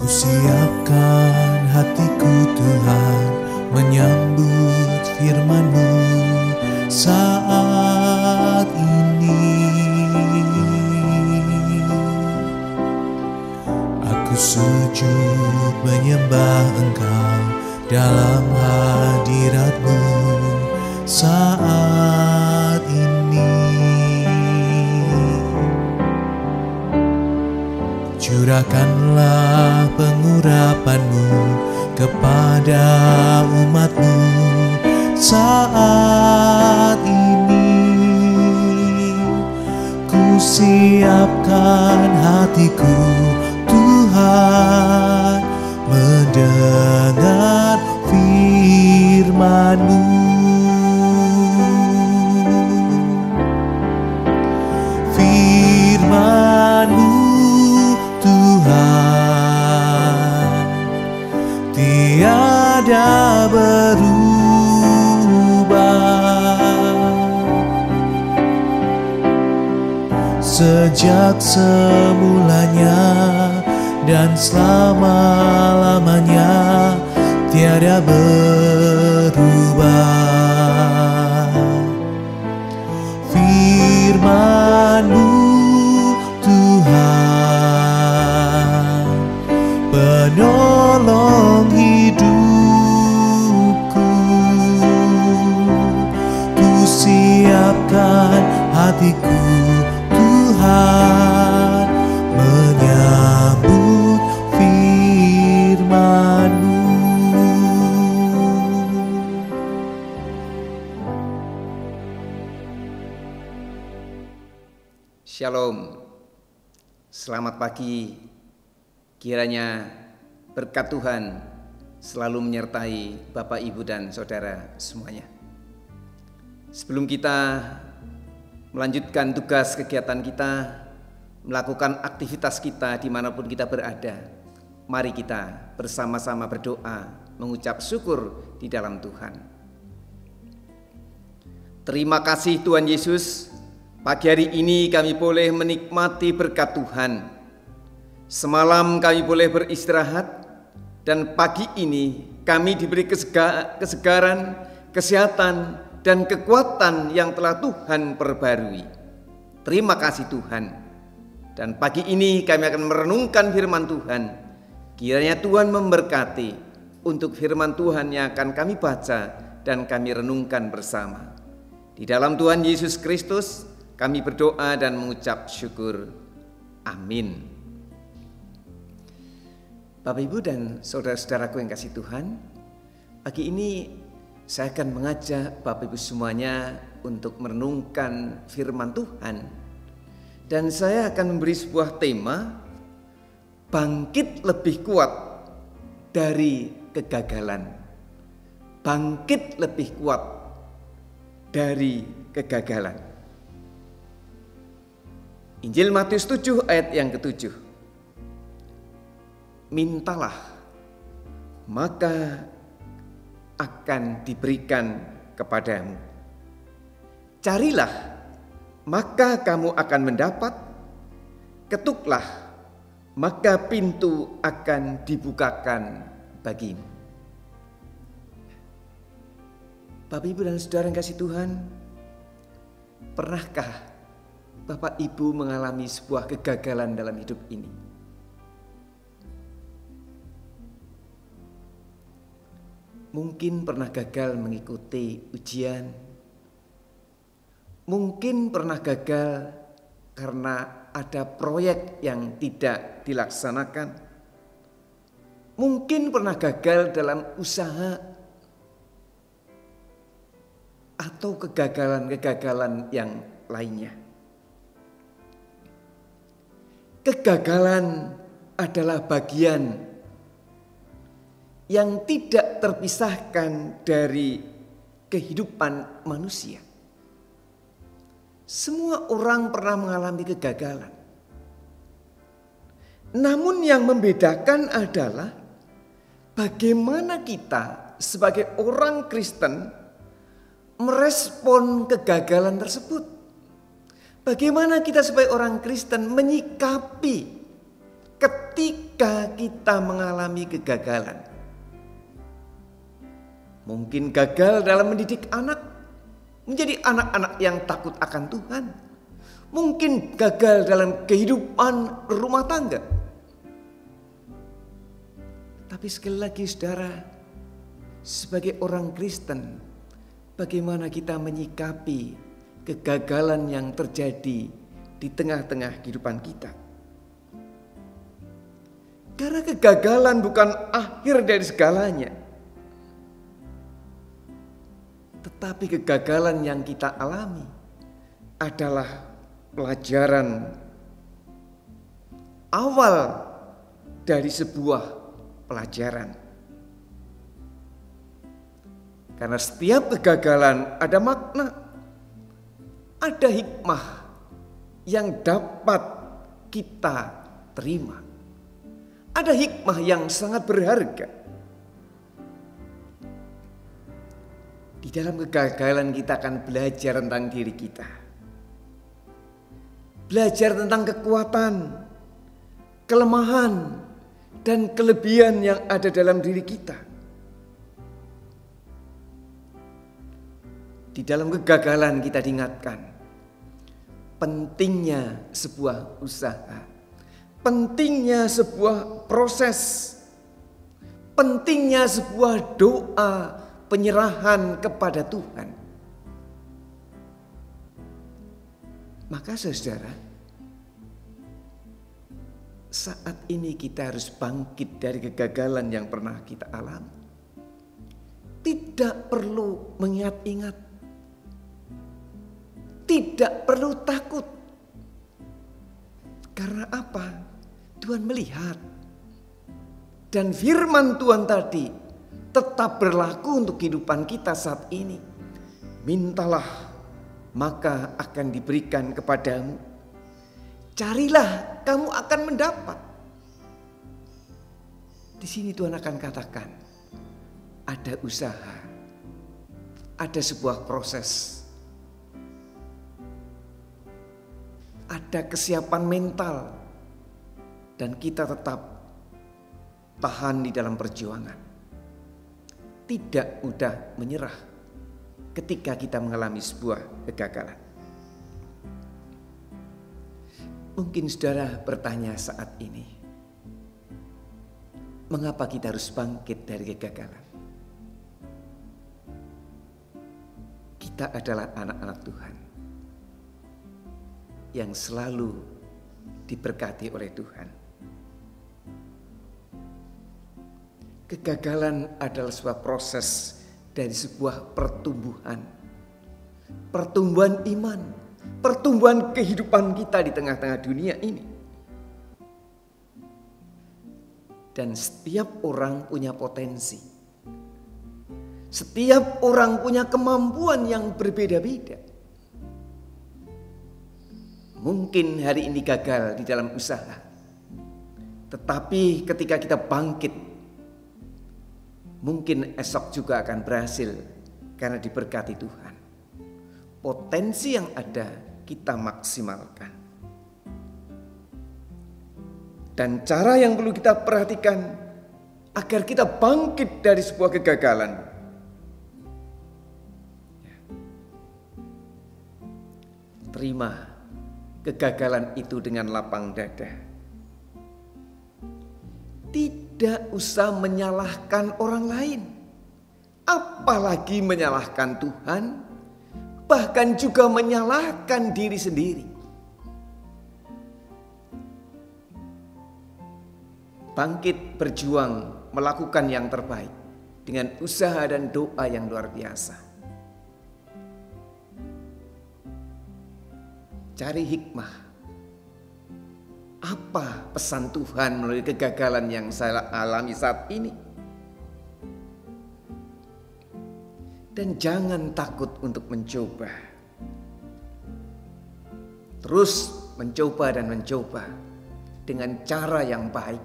Kusiapkan hatiku Tuhan menyambut firman-Mu saat ini. Aku sujud menyembah Engkau dalam hadirat-Mu saat ini. Curahkanlah pengurapan-Mu kepada umat-Mu saat ini. Kusiapkan hatiku Tuhan mendengar firman-Mu. Firman-Mu Tuhan tiada berubah, sejak semulanya dan selama-lamanya tiada berubah. Firman-Mu Tuhan penolong hidupku. Kusiapkan hatiku Tuhan menyambut firman-Mu. Shalom, selamat pagi. Kiranya berkat Tuhan selalu menyertai Bapak, Ibu, dan Saudara semuanya. Sebelum kita melanjutkan tugas kegiatan kita, melakukan aktivitas kita dimanapun kita berada, mari kita bersama-sama berdoa, mengucap syukur di dalam Tuhan. Terima kasih Tuhan Yesus, pagi hari ini kami boleh menikmati berkat Tuhan. Semalam kami boleh beristirahat, dan pagi ini kami diberi kesegaran, kesehatan, dan kekuatan yang telah Tuhan perbarui. Terima kasih Tuhan. Dan pagi ini kami akan merenungkan firman Tuhan. Kiranya Tuhan memberkati untuk firman Tuhan yang akan kami baca dan kami renungkan bersama. Di dalam Tuhan Yesus Kristus kami berdoa dan mengucap syukur. Amin. Bapak, Ibu, dan saudara-saudaraku yang kasih Tuhan, pagi ini saya akan mengajak Bapak Ibu semuanya untuk merenungkan firman Tuhan. Dan saya akan memberi sebuah tema, bangkit lebih kuat dari kegagalan. Bangkit lebih kuat dari kegagalan. Injil Matius 7 ayat yang ke-7. Mintalah, maka akan diberikan kepadamu. Carilah, maka kamu akan mendapat. Ketuklah, maka pintu akan dibukakan bagimu. Bapak, Ibu, dan saudara yang kasih Tuhan, pernahkah Bapak Ibu mengalami sebuah kegagalan dalam hidup ini? Mungkin pernah gagal mengikuti ujian. Mungkin pernah gagal karena ada proyek yang tidak dilaksanakan. Mungkin pernah gagal dalam usaha atau kegagalan-kegagalan yang lainnya. Kegagalan adalah bagian yang tidak terpisahkan dari kehidupan manusia. Semua orang pernah mengalami kegagalan. Namun yang membedakan adalah bagaimana kita sebagai orang Kristen merespon kegagalan tersebut. Bagaimana kita sebagai orang Kristen menyikapi ketika kita mengalami kegagalan. Mungkin gagal dalam mendidik anak, menjadi anak-anak yang takut akan Tuhan. Mungkin gagal dalam kehidupan rumah tangga. Tapi sekali lagi saudara, sebagai orang Kristen, bagaimana kita menyikapi kegagalan yang terjadi di tengah-tengah kehidupan kita? Karena kegagalan bukan akhir dari segalanya. Tetapi kegagalan yang kita alami adalah pelajaran awal dari sebuah pelajaran. Karena setiap kegagalan ada makna, ada hikmah yang dapat kita terima. Ada hikmah yang sangat berharga. Di dalam kegagalan kita akan belajar tentang diri kita. Belajar tentang kekuatan, kelemahan, dan kelebihan yang ada dalam diri kita. Di dalam kegagalan kita diingatkan pentingnya sebuah usaha, pentingnya sebuah proses, pentingnya sebuah doa penyerahan kepada Tuhan. Maka saudara, saat ini kita harus bangkit dari kegagalan yang pernah kita alami. Tidak perlu mengingat-ingat, tidak perlu takut. Karena apa? Tuhan melihat. Dan firman Tuhan tadi tetap berlaku untuk kehidupan kita saat ini. Mintalah, maka akan diberikan kepadamu. Carilah, kamu akan mendapat. Di sini Tuhan akan katakan, ada usaha, ada sebuah proses, ada kesiapan mental, dan kita tetap tahan di dalam perjuangan. Tidak mudah menyerah ketika kita mengalami sebuah kegagalan. Mungkin saudara bertanya saat ini, mengapa kita harus bangkit dari kegagalan? Kita adalah anak-anak Tuhan yang selalu diberkati oleh Tuhan. Kegagalan adalah sebuah proses dari sebuah pertumbuhan. Pertumbuhan iman, pertumbuhan kehidupan kita di tengah-tengah dunia ini. Dan setiap orang punya potensi. Setiap orang punya kemampuan yang berbeda-beda. Mungkin hari ini gagal di dalam usaha, tetapi ketika kita bangkit, mungkin esok juga akan berhasil karena diberkati Tuhan. Potensi yang ada kita maksimalkan. Dan cara yang perlu kita perhatikan agar kita bangkit dari sebuah kegagalan. Terima kegagalan itu dengan lapang dada. Tidak usah menyalahkan orang lain, apalagi menyalahkan Tuhan, bahkan juga menyalahkan diri sendiri. Bangkit, berjuang, melakukan yang terbaik dengan usaha dan doa yang luar biasa. Cari hikmah. Apa pesan Tuhan melalui kegagalan yang saya alami saat ini? Dan jangan takut untuk mencoba. Terus mencoba dan mencoba dengan cara yang baik.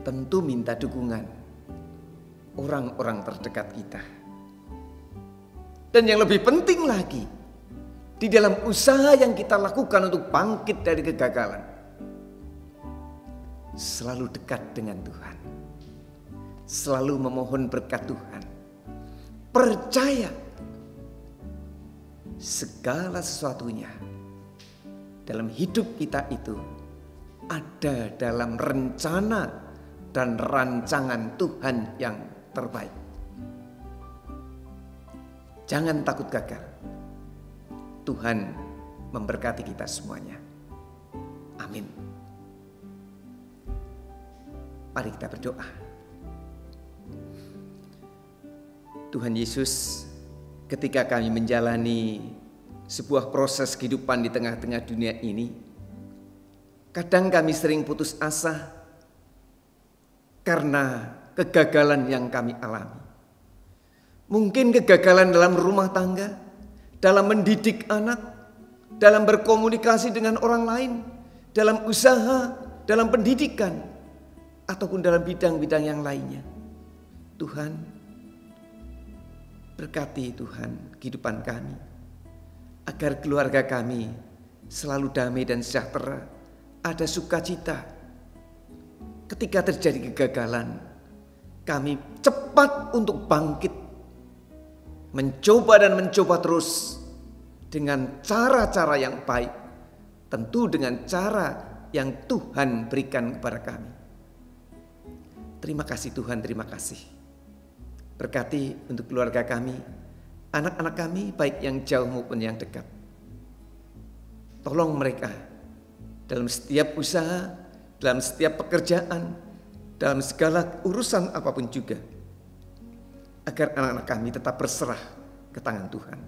Tentu minta dukungan orang-orang terdekat kita. Dan yang lebih penting lagi, di dalam usaha yang kita lakukan untuk bangkit dari kegagalan. Selalu dekat dengan Tuhan, selalu memohon berkat Tuhan, percaya segala sesuatunya dalam hidup kita itu ada dalam rencana dan rancangan Tuhan yang terbaik. Jangan takut gagal. Tuhan memberkati kita semuanya. Amin. Mari kita berdoa. Tuhan Yesus, ketika kami menjalani sebuah proses kehidupan di tengah-tengah dunia ini, kadang kami sering putus asa karena kegagalan yang kami alami. Mungkin kegagalan dalam rumah tangga, dalam mendidik anak, dalam berkomunikasi dengan orang lain, dalam usaha, dalam pendidikan, ataupun dalam bidang-bidang yang lainnya. Tuhan, berkati Tuhan kehidupan kami, agar keluarga kami selalu damai dan sejahtera, ada sukacita. Ketika terjadi kegagalan, kami cepat untuk bangkit, mencoba dan mencoba terus dengan cara-cara yang baik, tentu dengan cara yang Tuhan berikan kepada kami. Terima kasih Tuhan, terima kasih. Berkati untuk keluarga kami, anak-anak kami baik yang jauh maupun yang dekat. Tolong mereka dalam setiap usaha, dalam setiap pekerjaan, dalam segala urusan apapun juga, agar anak-anak kami tetap berserah ke tangan Tuhan.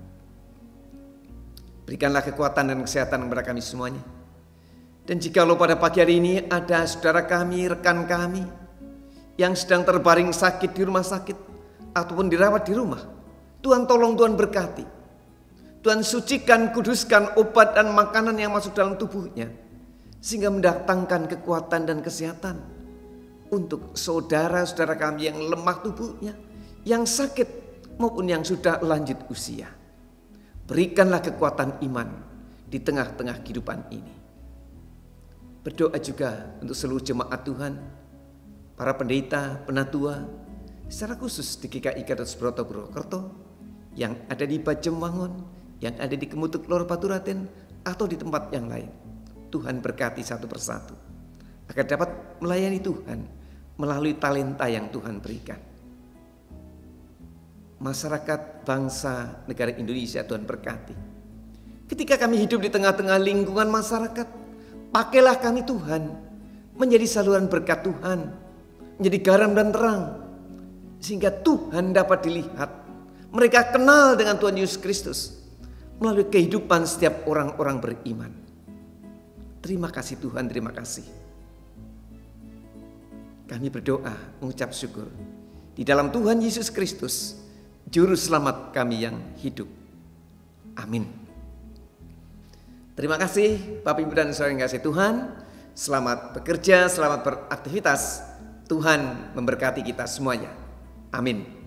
Berikanlah kekuatan dan kesehatan kepada kami semuanya. Dan jikalau pada pagi hari ini ada saudara kami, rekan kami yang sedang terbaring sakit di rumah sakit ataupun dirawat di rumah, Tuhan tolong, Tuhan berkati. Tuhan sucikan, kuduskan obat dan makanan yang masuk dalam tubuhnya, sehingga mendatangkan kekuatan dan kesehatan untuk saudara-saudara kami yang lemah tubuhnya, yang sakit maupun yang sudah lanjut usia. Berikanlah kekuatan iman di tengah-tengah kehidupan ini. Berdoa juga untuk seluruh jemaat Tuhan, para pendeta, penatua, secara khusus di GKI Gatot Subroto Purwokerto, yang ada di Bajemwangon, yang ada di Kemutuk Lor Baturaten, atau di tempat yang lain. Tuhan berkati satu persatu, agar dapat melayani Tuhan melalui talenta yang Tuhan berikan. Masyarakat bangsa negara Indonesia Tuhan berkati. Ketika kami hidup di tengah-tengah lingkungan masyarakat, pakailah kami Tuhan menjadi saluran berkat Tuhan, menjadi garam dan terang, sehingga Tuhan dapat dilihat. Mereka kenal dengan Tuhan Yesus Kristus melalui kehidupan setiap orang-orang beriman. Terima kasih Tuhan, terima kasih. Kami berdoa, mengucap syukur di dalam Tuhan Yesus Kristus, Juru Selamat kami yang hidup. Amin. Terima kasih Bapak Ibu dan Saudara yang kasih Tuhan. Selamat bekerja, selamat beraktivitas. Tuhan memberkati kita semuanya. Amin.